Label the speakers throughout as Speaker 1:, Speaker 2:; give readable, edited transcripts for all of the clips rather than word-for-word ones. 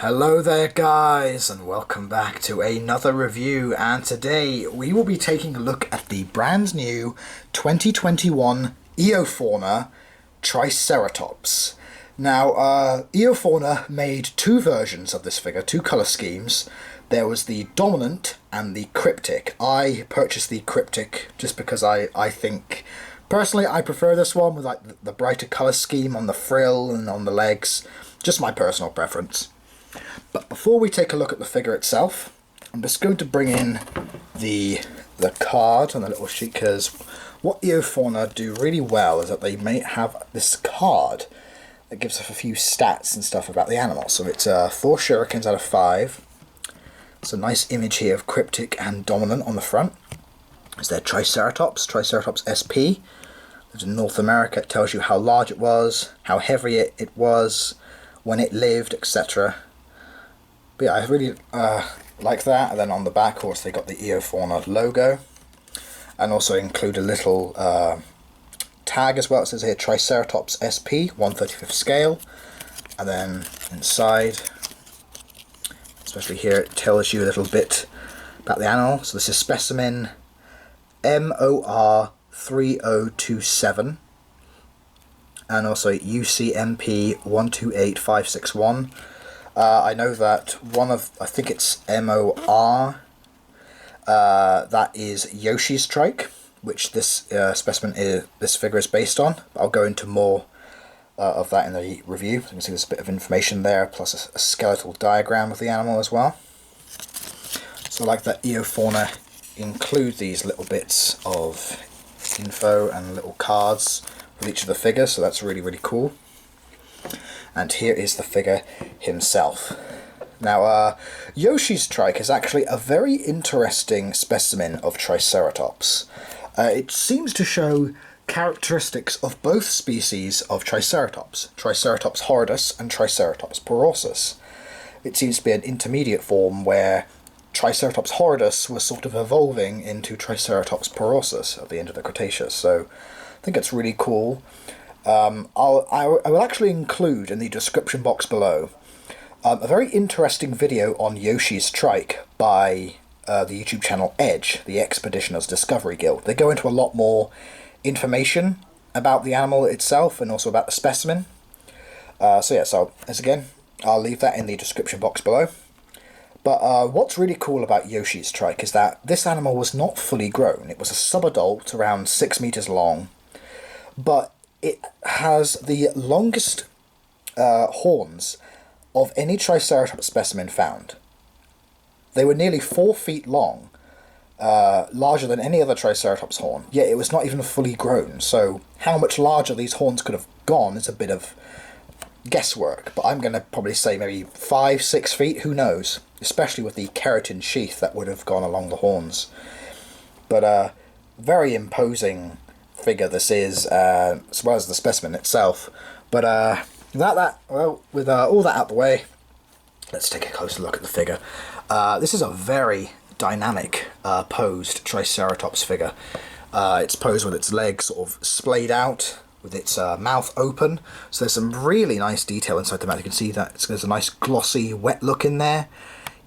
Speaker 1: Hello there guys, and welcome back to another review, and today we will be taking a look at the brand new 2021 Eofauna Triceratops. Now, Eofauna made two versions of this figure, two colour schemes. There was the Dominant and the Cryptic. I purchased the Cryptic just because I think, personally, I prefer this one with like the brighter colour scheme on the frill and on the legs. Just my personal preference. But before we take a look at the figure itself, I'm just going to bring in the card on the little sheet, because what Eofauna do really well is that they may have this card that gives us a few stats and stuff about the animal. So it's 4 shurikens out of 5. It's a nice image here of Cryptic and Dominant on the front. Is there Triceratops SP. Lives in North America. It tells you how large it was, how heavy it was, when it lived, etc. But yeah, I really like that. And then on the back, of course, they got the Eofauna logo, and also include a little tag as well. It says here Triceratops SP 1/35 scale, and then inside, especially here, it tells you a little bit about the animal. So this is specimen MOR 3027, and also UCMP 128561. I know that I think it's MOR, that is Yoshi's trike, which this this figure is based on. I'll go into more of that in the review. You can see there's a bit of information there, plus a skeletal diagram of the animal as well. So I like that Eofauna include these little bits of info and little cards with each of the figures, so that's really, really cool. And here is the figure himself. Now, Yoshi's trike is actually a very interesting specimen of Triceratops. It seems to show characteristics of both species of Triceratops, Triceratops horridus and Triceratops porosus. It seems to be an intermediate form where Triceratops horridus was sort of evolving into Triceratops porosus at the end of the Cretaceous, so I think it's really cool. I will actually include in the description box below a very interesting video on Yoshi's trike by the YouTube channel Edge, the Expeditioners Discovery Guild. They go into a lot more information about the animal itself and also about the specimen. So as again, I'll leave that in the description box below. But what's really cool about Yoshi's trike is that this animal was not fully grown. It was a subadult, around 6 meters long, but it has the longest horns of any Triceratops specimen found. They were nearly 4 feet long, larger than any other Triceratops horn, yet it was not even fully grown. So how much larger these horns could have gone is a bit of guesswork, but I'm going to probably say maybe 5-6 feet, who knows, especially with the keratin sheath that would have gone along the horns. But very imposing figure this is, as well as the specimen itself. But with all that out the way, let's take a closer look at the figure. This is a very dynamic posed Triceratops figure. It's posed with its legs sort of splayed out, with its mouth open, so there's some really nice detail inside the mouth. You can see that there's a nice glossy wet look in there.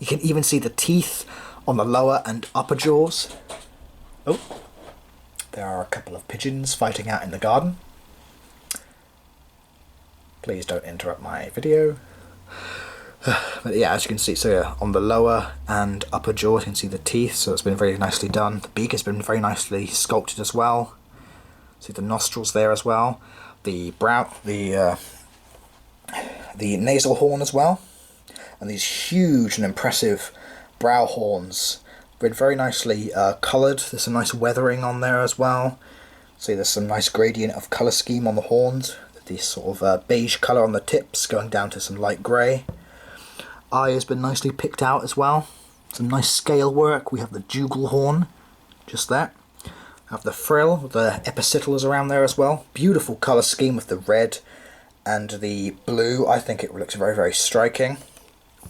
Speaker 1: You can even see the teeth on the lower and upper jaws. Oh, there are a couple of pigeons fighting out in the garden. Please don't interrupt my video. But yeah, as you can see, so yeah, on the lower and upper jaw you can see the teeth, so it's been very nicely done. The beak has been very nicely sculpted as well. See the nostrils there as well. The brow, the nasal horn as well, and these huge and impressive brow horns. Been very nicely coloured. There's some nice weathering on there as well. See, there's some nice gradient of colour scheme on the horns. This sort of beige colour on the tips, going down to some light grey. Eye has been nicely picked out as well. Some nice scale work. We have the jugal horn, just there. Have the frill, the epicetals around there as well. Beautiful colour scheme with the red and the blue. I think it looks very, very striking.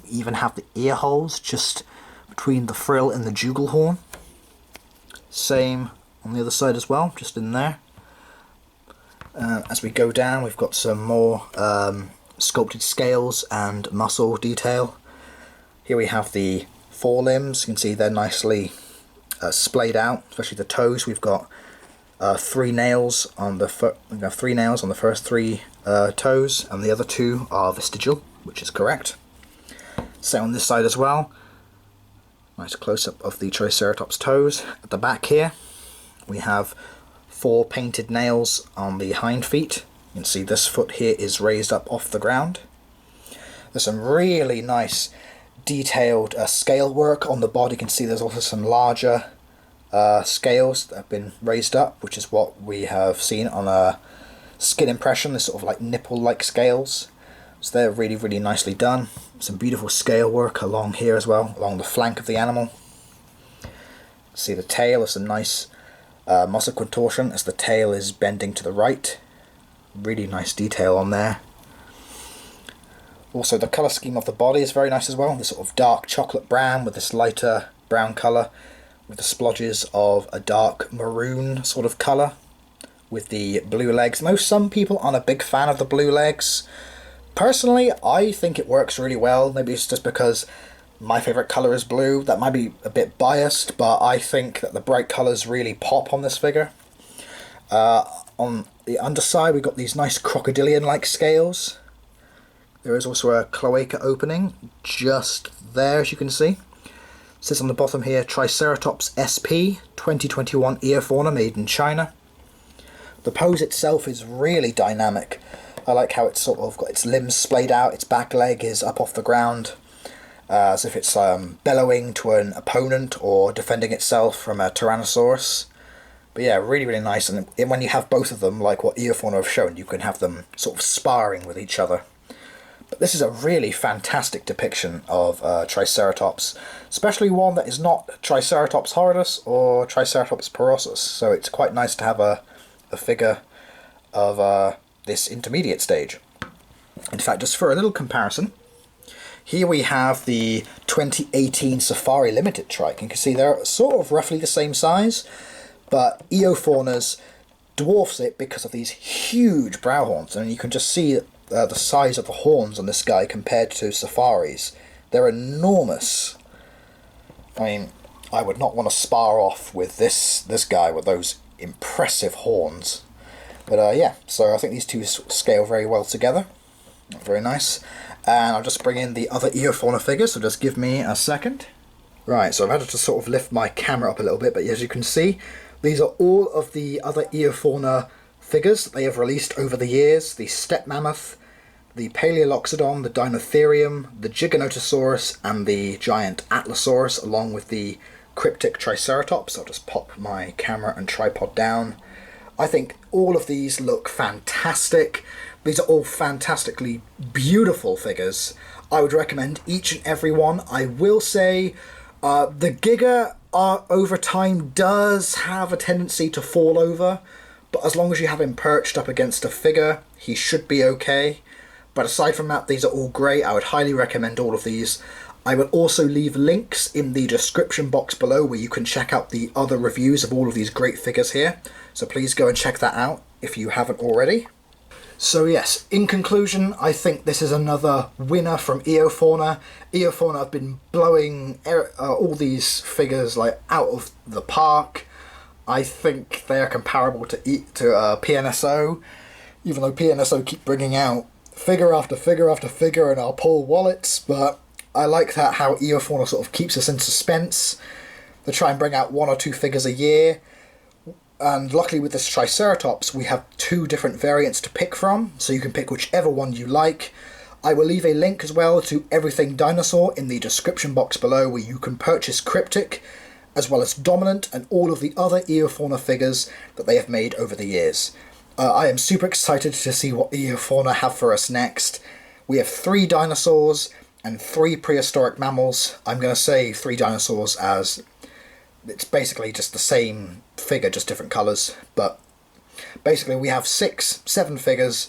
Speaker 1: We even have the ear holes just between the frill and the jugal horn. Same on the other side as well, just in there. As we go down, we've got some more sculpted scales and muscle detail. Here we have the forelimbs. You can see they're nicely splayed out, especially the toes. We've got 3 nails on the we have 3 nails on the first 3 toes, and the other 2 are vestigial, which is correct. Same on this side as well. Nice close-up of the Triceratops toes. At the back here, we have 4 painted nails on the hind feet. You can see this foot here is raised up off the ground. There's some really nice detailed scale work on the body. You can see there's also some larger scales that have been raised up, which is what we have seen on a skin impression, this sort of like nipple-like scales. So they're really, really nicely done. Some beautiful scale work along here as well, along the flank of the animal. See the tail, there's some nice muscle contortion as the tail is bending to the right. Really nice detail on there. Also the colour scheme of the body is very nice as well. This sort of dark chocolate brown with this lighter brown colour, with the splodges of a dark maroon sort of colour, with the blue legs. Some people aren't a big fan of the blue legs. Personally, I think it works really well. Maybe it's just because my favourite colour is blue. That might be a bit biased, but I think that the bright colours really pop on this figure. On the underside, we've got these nice crocodilian-like scales. There is also a cloaca opening just there, as you can see. It says on the bottom here, Triceratops SP 2021 Eofauna, made in China. The pose itself is really dynamic. I like how it's sort of got its limbs splayed out, its back leg is up off the ground, as if it's bellowing to an opponent or defending itself from a Tyrannosaurus. But yeah, really, really nice. And when you have both of them, like what Eofauna have shown, you can have them sort of sparring with each other. But this is a really fantastic depiction of Triceratops, especially one that is not Triceratops horridus or Triceratops porosus. So it's quite nice to have a figure of this intermediate stage. In fact, just for a little comparison, here we have the 2018 Safari Limited Trike. You can see they're sort of roughly the same size, but Eofauna's dwarfs it because of these huge brow horns, and you can just see the size of the horns on this guy compared to Safari's. They're enormous. I mean, I would not want to spar off with this guy with those impressive horns. But yeah, so I think these two scale very well together. Very nice. And I'll just bring in the other Eofauna figures, so just give me a second. Right, so I've had to sort of lift my camera up a little bit, but as you can see, these are all of the other Eofauna figures that they have released over the years. The Steppe Mammoth, the Paleoloxodon, the Dinotherium, the Giganotosaurus, and the giant Atlasaurus, along with the Cryptic Triceratops. I'll just pop my camera and tripod down. I think all of these look fantastic. These are all fantastically beautiful figures. I would recommend each and every one. I will say the Giga over time does have a tendency to fall over, but as long as you have him perched up against a figure, he should be okay. But aside from that, these are all great. I would highly recommend all of these. I will also leave links in the description box below where you can check out the other reviews of all of these great figures here. So please go and check that out if you haven't already. So yes, in conclusion, I think this is another winner from Eofauna. Eofauna have been blowing all these figures like out of the park. I think they are comparable to PNSO, even though PNSO keep bringing out figure after figure after figure in our poor wallets, but I like that how Eofauna sort of keeps us in suspense. They try and bring out 1 or 2 figures a year, and luckily with this Triceratops we have 2 different variants to pick from, so you can pick whichever one you like. I will leave a link as well to Everything Dinosaur in the description box below where you can purchase Cryptic, as well as Dominant and all of the other Eofauna figures that they have made over the years. I am super excited to see what Eofauna have for us next. We have 3 dinosaurs and 3 prehistoric mammals. I'm going to say 3 dinosaurs as it's basically just the same figure, just different colours. But basically we have 7 figures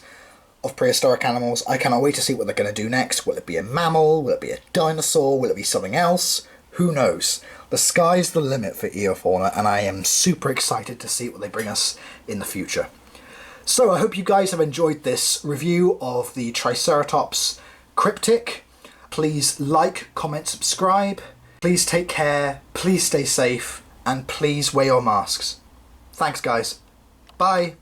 Speaker 1: of prehistoric animals. I cannot wait to see what they're going to do next. Will it be a mammal? Will it be a dinosaur? Will it be something else? Who knows? The sky's the limit for Eofauna, and I am super excited to see what they bring us in the future. So I hope you guys have enjoyed this review of the Triceratops Cryptic. Please like, comment, subscribe. Please take care, please stay safe, and please wear your masks. Thanks, guys. Bye.